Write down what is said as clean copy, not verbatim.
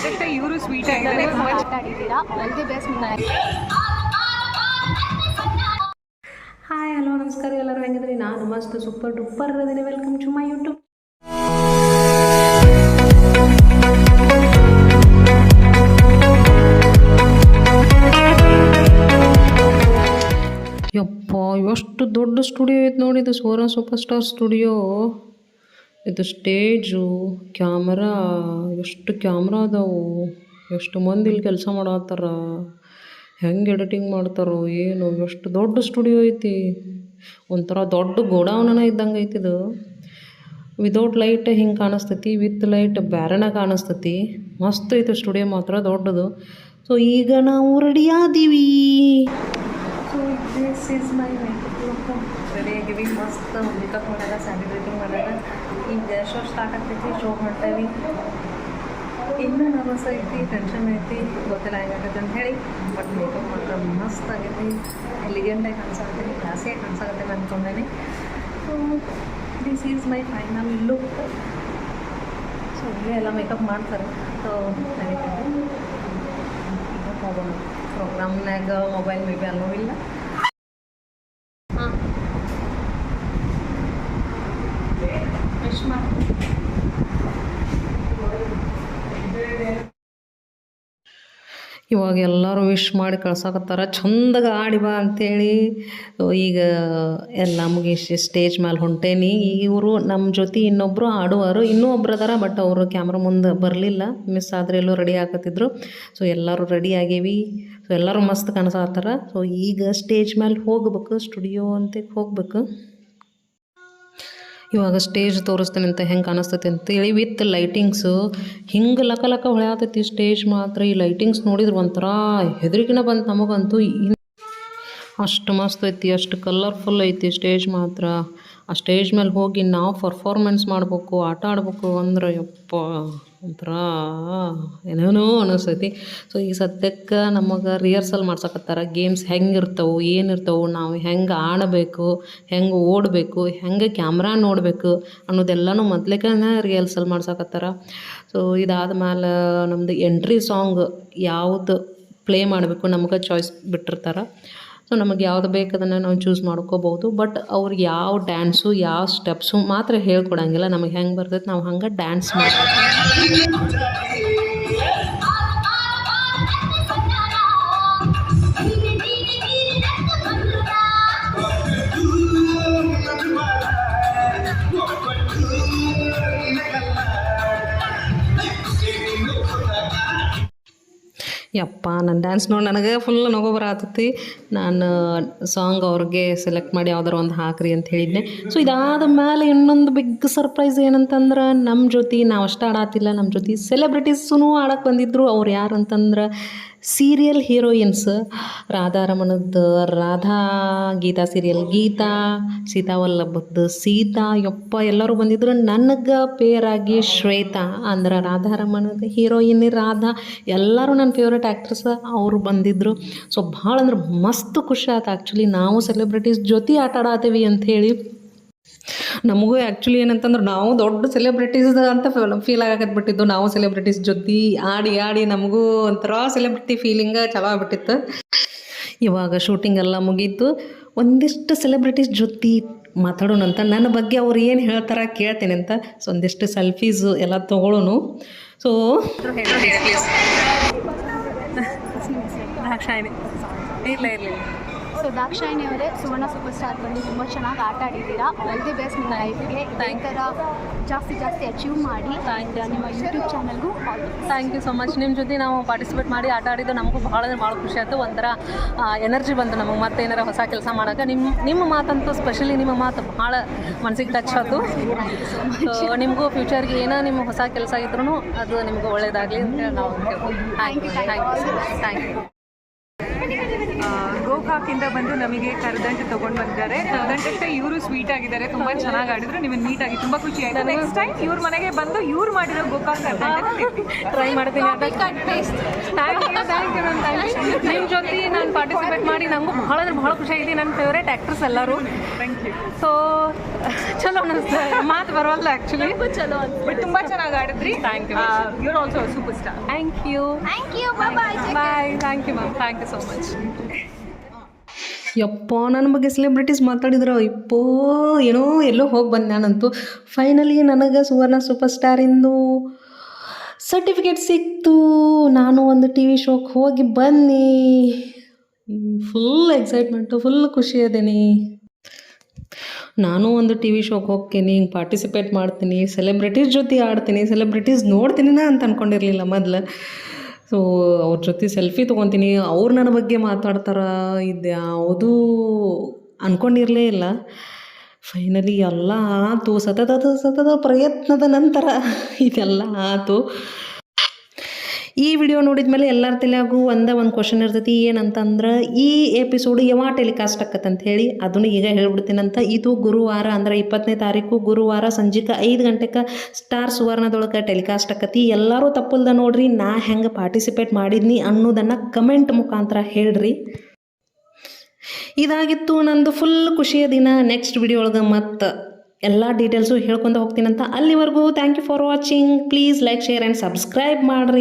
ಅದಕ್ಕೆ ಇವರು ಸ್ವೀಟ್ ಆಗಿದ್ದಾರೆ. All the best. Hi hello ನಮಸ್ಕಾರ, ಎಲ್ಲರೂ ಹೆಂಗಿದ್ರಿ? ನಾನು ಮಸ್ತ್ ಸೂಪರ್ ಡೂಪರ್ ಅದೀನಿ. Welcome to my YouTube. ಯಪ್ಪ, ಎಷ್ಟು ದೊಡ್ಡ ಸ್ಟುಡಿಯೋ ಐತೆ ನೋಡಿ. ಇದು ಸೋರಾ ಸೂಪರ್ ಸ್ಟಾರ್ ಸ್ಟುಡಿಯೋ. ಇದು ಸ್ಟೇಜು, ಕ್ಯಾಮ್ರಾ, ಎಷ್ಟು ಕ್ಯಾಮ್ರಾ ಅದಾವು, ಎಷ್ಟು ಮಂದಿ ಇಲ್ಲಿ ಕೆಲಸ ಮಾಡತ್ತಾರ, ಹೆಂಗೆ ಎಡಿಟಿಂಗ್ ಮಾಡ್ತಾರೋ ಏನು. ಎಷ್ಟು ದೊಡ್ಡ ಸ್ಟುಡಿಯೋ ಐತಿ. ಒಂಥರ ದೊಡ್ಡ ಗೋಡೌನ ಇದ್ದಂಗೆ ಐತಿದು. ವಿದೌಟ್ ಲೈಟ್ ಹಿಂಗೆ ಕಾಣಿಸ್ತೈತಿ, ವಿತ್ ಲೈಟ್ ಬ್ಯಾರೆನ ಕಾಣಿಸ್ತೈತಿ. ಮಸ್ತ್ ಐತಿ ಸ್ಟುಡಿಯೋ ಮಾತ್ರ ದೊಡ್ಡದು. ಸೊ ಈಗ ನಾವು ರೆಡಿ ಆದೀವಿ. So this is my makeup look. Ready ಆಗೀವಿ, ಮಸ್ತ್ ಮೇಕಪ್ ಮಾಡ್ಯಾಗ, ಸ್ಯಾರಿ ಡ್ರೆಸಿಂಗ್ ಮಾಡ್ಯಾಗ. ಈಗ ಶೋ ಸ್ಟಾರ್ಟ್ ಆಗ್ತೈತಿ, ಶೋ ಮಾಡ್ತೇವೆ. ಇನ್ನೂ ನರ್ವಸ್ ಐತಿ, ಟೆನ್ಷನ್ ಐತಿ, ಗೊತ್ತಿಲ್ಲ ಹೆಂಗಾಗತ್ತೆ ಅಂತ ಹೇಳಿ. ಬಟ್ ಮೇಕಪ್ ಮಾತ್ರ ಮಸ್ತ್ ಆಗೈತಿ, ಎಲಿಗೆಂಟಾಗಿ ಕಾಣಿಸಾಕತ್ತೀನಿ, ಕ್ಲಾಸಿಯಾಗಿ ಕಾಣಿಸಾಕತ್ತೀನಿ ಅಂದ್ಕೊಂಡೇನೆ. So this is my final look. So ಇಲ್ಲೇ ಎಲ್ಲ ಮೇಕಪ್ ಮಾಡ್ತಾರೆ. ಸೊ ಈಗ ಹೋಗೋಣ. ಪ್ರೋಗ್ರಾಮ್ನಾಗ ಮೊಬೈಲ್ ಮೇಬಿ ಅಲ್ಲೋ ಇಲ್ಲ. ಹಾಂ, ವಿಶ್ ಮಾಡಿ. ಇವಾಗ ಎಲ್ಲರೂ ವಿಶ್ ಮಾಡಿ ಕಳ್ಸಾಕತ್ತಾರ, ಚಂದಾಗ ಆಡಿ ಬಾ ಅಂಥೇಳಿ. ಈಗ ಎಲ್ಲ ಮುಗಿಸಿ ಸ್ಟೇಜ್ ಮೇಲೆ ಹೊಂಟೇನಿ. ಇವರು ನಮ್ಮ ಜೊತೆ ಇನ್ನೊಬ್ಬರು ಆಡುವರು, ಇನ್ನೂ ಒಬ್ರು ಅದಾರ. ಬಟ್ ಅವರು ಕ್ಯಾಮ್ರಾ ಮುಂದೆ ಬರಲಿಲ್ಲ, ಮಿಸ್ ಆದರೆ ಎಲ್ಲೋ ರೆಡಿ ಆಗತ್ತಿದ್ರು. ಸೊ ಎಲ್ಲರೂ ರೆಡಿ ಆಗೇವಿ. ಸೊ ಎಲ್ಲರೂ ಮಸ್ತ್ ಕಾಣಿಸಾತ್ತಾರ. ಸೊ ಈಗ ಸ್ಟೇಜ್ ಮೇಲೆ ಹೋಗ್ಬೇಕು, ಸ್ಟುಡಿಯೋ ಅಂತ ಹೋಗ್ಬೇಕು. ಇವಾಗ ಸ್ಟೇಜ್ ತೋರಿಸ್ತೇನೆ ಅಂತ ಹೆಂಗೆ ಕಾಣಿಸ್ತೈತಿ ಅಂತೇಳಿ, ವಿತ್ ಲೈಟಿಂಗ್ಸು. ಹಿಂಗೆ ಲಕ ಲಕ ಹೊಳೆಯತೈತಿ ಸ್ಟೇಜ್ ಮಾತ್ರ. ಈ ಲೈಟಿಂಗ್ಸ್ ನೋಡಿದ್ರೆ ಒಂಥರ ಹೆದರಿಕೆನ ಬಂತು ನಮಗಂತೂ. ಅಷ್ಟು ಮಸ್ತ್ ಐತಿ, ಅಷ್ಟು ಕಲರ್ಫುಲ್ ಐತಿ ಸ್ಟೇಜ್ ಮಾತ್ರ. ಆ ಸ್ಟೇಜ್ ಮೇಲೆ ಹೋಗಿ ನಾವು ಪರ್ಫಾರ್ಮೆನ್ಸ್ ಮಾಡ್ಬೇಕು, ಆಟ ಆಡ್ಬೇಕು ಅಂದ್ರೆ ಯಪ್ಪ ಒಂಥರ ಏನೇನೋ ಅನಿಸ್ತೈತಿ. ಸೊ ಈ ಸದ್ಯಕ್ಕೆ ನಮಗೆ ರಿಹರ್ಸಲ್ ಮಾಡ್ಸಕತ್ತಾರ. ಗೇಮ್ಸ್ ಹೆಂಗೆ ಇರ್ತವೆ, ಏನಿರ್ತವೆ, ನಾವು ಹೆಂಗೆ ಆಡಬೇಕು, ಹೆಂಗೆ ಓಡಬೇಕು, ಹೆಂಗೆ ಕ್ಯಾಮ್ರಾ ನೋಡಬೇಕು ಅನ್ನೋದೆಲ್ಲನೂ ಮೊದ್ಲೇಕನೇ ರಿಹರ್ಸಲ್ ಮಾಡ್ಸಕತ್ತಾರ. ಸೊ ಇದಾದ ಮೇಲೆ ನಮ್ಮದು ಎಂಟ್ರಿ ಸಾಂಗ್ ಯಾವುದು ಪ್ಲೇ ಮಾಡಬೇಕು ನಮ್ಗೆ ಚಾಯ್ಸ್ ಬಿಟ್ಟಿರ್ತಾರೆ. ಸೊ ನಮಗೆ ಯಾವ್ದು ಬೇಕು ಅದನ್ನು ನಾವು ಚೂಸ್ ಮಾಡ್ಕೋಬೋದು. ಬಟ್ ಅವ್ರಿಗೆ ಯಾವ ಡ್ಯಾನ್ಸು, ಯಾವ ಸ್ಟೆಪ್ಸು ಮಾತ್ರ ಹೇಳ್ಕೊಡಂಗಿಲ್ಲ. ನಮಗೆ ಹೆಂಗೆ ಬರ್ತೈತೆ ನಾವು ಹಂಗೆ ಡ್ಯಾನ್ಸ್ ಮಾಡ್ತೀವಿ. ಯಪ್ಪ, ನನ್ನ ಡ್ಯಾನ್ಸ್ ನೋಡಿ ನನಗೆ ಫುಲ್ ನಗು ಬರತೈತಿ. ನಾನು ಸಾಂಗ್ ಅವ್ರಿಗೆ ಸೆಲೆಕ್ಟ್ ಮಾಡಿ ಯಾವ್ದಾರು ಒಂದು ಹಾಕ್ರಿ ಅಂತ ಹೇಳಿದ್ದೆ. ಸೊ ಇದಾದ ಮೇಲೆ ಇನ್ನೊಂದು ಬಿಗ್ ಸರ್ಪ್ರೈಸ್ ಏನಂತಂದ್ರೆ, ನಮ್ಮ ಜೊತೆ ನಾವು ಅಷ್ಟು ಆಡತ್ತಿಲ್ಲ, ನಮ್ಮ ಜೊತೆ ಸೆಲೆಬ್ರಿಟೀಸೂ ಆಡಕ್ಕೆ ಬಂದಿದ್ದರು. ಅವ್ರು ಯಾರು ಅಂತಂದ್ರೆ ಸೀರಿಯಲ್ ಹೀರೋಯಿನ್ಸ್. ರಾಧಾರಮಣದ್ದು ರಾಧಾ, ಗೀತಾ ಸೀರಿಯಲ್ ಗೀತಾ, ಸೀತಾವಲ್ಲಭದ್ದು ಸೀತಾ. ಯಪ್ಪ ಎಲ್ಲರೂ ಬಂದಿದ್ರು. ನನಗೆ ಪೇರಾಗಿ ಶ್ವೇತಾ, ಅಂದ್ರೆ ರಾಧಾರಮಣದ ಹೀರೋಯಿನ್ ರಾಧಾ. ಎಲ್ಲರೂ ನನ್ನ ಫೇವ್ರೇಟ್ ಆ್ಯಕ್ಟ್ರಸ್ ಅವರು ಬಂದಿದ್ದರು. ಸೊ ಭಾಳ ಅಂದ್ರೆ ಮಸ್ತ್ ಖುಷಿ ಆಯ್ತು. ಆ್ಯಕ್ಚುಲಿ ನಾವು ಸೆಲೆಬ್ರಿಟೀಸ್ ಜೊತೆ ಆಟ ಆಡತ್ತೀವಿ ಅಂಥೇಳಿ ನಮಗೂ ಆ್ಯಕ್ಚುಲಿ ಏನಂತಂದ್ರೆ ನಾವು ದೊಡ್ಡ ಸೆಲೆಬ್ರಿಟೀಸ್ ಅಂತ ಫೀಲ್ ಆಗಕತ್ಬಿಟ್ಟಿದ್ದು. ನಾವು ಸೆಲೆಬ್ರಿಟೀಸ್ ಜೊತೆ ಆಡಿ ಆಡಿ ನಮಗೂ ಒಂಥರ ಸೆಲೆಬ್ರಿಟಿ ಫೀಲಿಂಗ ಚಲೋ ಆಗ್ಬಿಟ್ಟಿತ್ತು. ಇವಾಗ ಶೂಟಿಂಗ್ ಎಲ್ಲ ಮುಗೀತು. ಒಂದಿಷ್ಟು ಸೆಲೆಬ್ರಿಟೀಸ್ ಜೊತೆ ಮಾತಾಡೋಣ ಅಂತ, ನನ್ನ ಬಗ್ಗೆ ಅವ್ರು ಏನು ಹೇಳ್ತಾರೆ ಕೇಳ್ತೇನೆ ಅಂತ. ಸೊ ಒಂದಿಷ್ಟು ಸೆಲ್ಫೀಸು ಎಲ್ಲ ತೊಗೊಳ್ಳೋನು. ಸೊ ಇರಲಿಲ್ಲ. ಸೊ ದಾಕ್ಷಾಯಿಣಿ ಅವರೇ, ಸುವರ್ಣ ಸೂಪರ್ ಸ್ಟಾರ್ ಬಂದು ತುಂಬ ಚೆನ್ನಾಗಿ ಆಟ ಆಡಿದ್ದೀರಾ. ಆಲ್ ದಿ ಬೆಸ್ಟ್ ನಿಮ್ಮ ಲೈಫ್ಗೆ. ಈ ಥರ ಜಾಸ್ತಿ ಅಚೀವ್ ಮಾಡಿ ನಿಮ್ಮ ಯೂಟ್ಯೂಬ್ ಚಾನಲ್ಗೂ ಥ್ಯಾಂಕ್ ಯು ಸೊ ಮಚ್. ನಿಮ್ಮ ಜೊತೆ ನಾವು ಪಾರ್ಟಿಸಿಪೇಟ್ ಮಾಡಿ ಆಟ ಆಡಿದ್ದು ನಮಗೂ ಭಾಳ ಖುಷಿ ಆಯಿತು. ಒಂಥರ ಎನರ್ಜಿ ಬಂತು ನಮಗೆ ಮತ್ತೆ ಏನಾರ ಹೊಸ ಕೆಲಸ ಮಾಡೋಕೆ. ನಿಮ್ಮ ಮಾತಂತೂ ಸ್ಪೆಷಲಿ ನಿಮ್ಮ ಮಾತು ಭಾಳ ಮನಸ್ಸಿಗೆ ಟಚ್ ಆಯಿತು. ಸೊ ನಿಮಗೂ ಫ್ಯೂಚರ್ಗೆ ಏನೋ ನಿಮ್ಮ ಹೊಸ ಕೆಲಸ ಇದ್ರೂ ಅದು ನಿಮಗೂ ಒಳ್ಳೆಯದಾಗಲಿ ಅಂತ ನಾವು ಹೇಳ್ಬೋದು. Thank you so much. Thank you. ಗೋಕಾಕಿಂದ ಬಂದು ನಮಗೆ ಕರದಂಟು ತೊಗೊಂಡು ಬಂದಿದ್ದಾರೆ. ಕರದಂಟಷ್ಟೇ ಇವರು ಸ್ವೀಟ್ ಆಗಿದ್ದಾರೆ, ತುಂಬ ಚೆನ್ನಾಗಿ ಆಡಿದ್ರು. ನಿಮಗೆ ನೀಟಾಗಿ ತುಂಬ ಖುಷಿ ಆಯಿತು. ನೆಕ್ಸ್ಟ್ ಟೈಮ್ ಇವ್ರ ಮನೆಗೆ ಬಂದು ಇವ್ರು ಮಾಡಿರೋ ಗೋಕಾಕ್ ಕರದಂಟು ಟ್ರೈ ಮಾಡ್ತೀನಿ. Thank you. ನಿಮ್ಮ ಜೊತೆ ನಾನು ಪಾರ್ಟಿಸಿಪೇಟ್ ಮಾಡಿ ನನಗೂ ಭಾಳ ಅಂದ್ರೆ ಭಾಳ ಖುಷಿ ಆಗಿದೆ. ನನ್ನ ಫೇವ್ರೇಟ್ ಆ್ಯಕ್ಟ್ರೆಸ್ ಎಲ್ಲರೂ. Thank you. ಸೊ ಚಲೋ ಅನಿಸ್ತು, ಮಾತು ಬರೋಲ್ಲ ಆ್ಯಕ್ಚುಲಿ. ಚಲೋ ಬಟ್ ತುಂಬ ಚೆನ್ನಾಗಿ ಆಡಿದ್ರಿ. Thank you. Your also super star. Thank you. Thank you. Bye. Bye. Thank you ma'am. Thank you so much. ಯಪ್ಪ ನನ್ನ ಬಗ್ಗೆ ಸೆಲೆಬ್ರಿಟೀಸ್ ಮಾತಾಡಿದ್ರು. ಇಪ್ಪೋ ಏನೋ ಎಲ್ಲೋ ಹೋಗಿ ಬಂದೆ ನಾನಂತೂ. ಫೈನಲಿ ನನಗೆ ಸುವರ್ಣ ಸೂಪರ್ ಸ್ಟಾರಿಂದು ಸರ್ಟಿಫಿಕೇಟ್ ಸಿಕ್ತು. ನಾನು ಒಂದು ಟಿ ವಿ ಶೋಗೆ ಹೋಗಿ ಬನ್ನಿ. ಫುಲ್ ಎಕ್ಸೈಟ್ಮೆಂಟು, ಫುಲ್ ಖುಷಿ ಅದೇನಿ. ನಾನು ಒಂದು ಟಿ ವಿ ಶೋಗೆ ಹೋಗ್ತೀನಿ, ಹಿಂಗೆ ಪಾರ್ಟಿಸಿಪೇಟ್ ಮಾಡ್ತೀನಿ, ಸೆಲೆಬ್ರಿಟೀಸ್ ಜೊತೆ ಆಡ್ತೀನಿ, ಸೆಲೆಬ್ರಿಟೀಸ್ ನೋಡ್ತೀನಿ ಅಂತ ಅಂದ್ಕೊಂಡಿರಲಿಲ್ಲ ಮೊದಲು. ಸೊ ಅವ್ರ ಜೊತೆ ಸೆಲ್ಫಿ ತೊಗೊತೀನಿ, ಅವ್ರು ನನ್ನ ಬಗ್ಗೆ ಮಾತಾಡ್ತಾರೆ, ಇದು ಯಾವುದೂ ಅಂದ್ಕೊಂಡಿರಲೇ ಇಲ್ಲ. ಫೈನಲಿ ಎಲ್ಲ ಆಯ್ತು. ಸತತ ಪ್ರಯತ್ನದ ನಂತರ ಇದೆಲ್ಲ ಆಯ್ತು. ಈ ವಿಡಿಯೋ ನೋಡಿದ ಮೇಲೆ ಎಲ್ಲರ ತಲೆಯಾಗೂ ಒಂದು ಕ್ವಶನ್ ಇರ್ತೈತಿ, ಏನಂತಂದ್ರೆ ಈ ಎಪಿಸೋಡು ಯಾವಾಗ ಟೆಲಿಕಾಸ್ಟ್ ಆಕತ್ತಂತ ಹೇಳಿ. ಅದನ್ನು ಈಗ ಹೇಳ್ಬಿಡ್ತೀನಂತ. ಇದು ಗುರುವಾರ ಅಂದ್ರೆ 20ನೇ ತಾರೀಕು ಗುರುವಾರ ಸಂಜೆಗೆ 5 ಗಂಟೆಗೆ ಸ್ಟಾರ್ ಸುವರ್ಣದೊಳಗೆ ಟೆಲಿಕಾಸ್ಟ್ ಆಕತಿ. ಎಲ್ಲರೂ ತಪ್ಪಲ್ದ ನೋಡ್ರಿ. ನಾ ಹೆಂಗೆ ಪಾರ್ಟಿಸಿಪೇಟ್ ಮಾಡಿದ್ನಿ ಅನ್ನೋದನ್ನು ಕಮೆಂಟ್ ಮುಖಾಂತರ ಹೇಳ್ರಿ. ಇದಾಗಿತ್ತು ನಂದು ಫುಲ್ ಖುಷಿಯ ದಿನ. ನೆಕ್ಸ್ಟ್ ವಿಡಿಯೋ ಒಳಗೆ ಮತ್ತು ಎಲ್ಲ ಡೀಟೇಲ್ಸು ಹೇಳ್ಕೊಂಡು ಹೋಗ್ತೀನಂತ. ಅಲ್ಲಿವರೆಗೂ thank you for watching. Please like, share and subscribe ಮಾಡಿರಿ.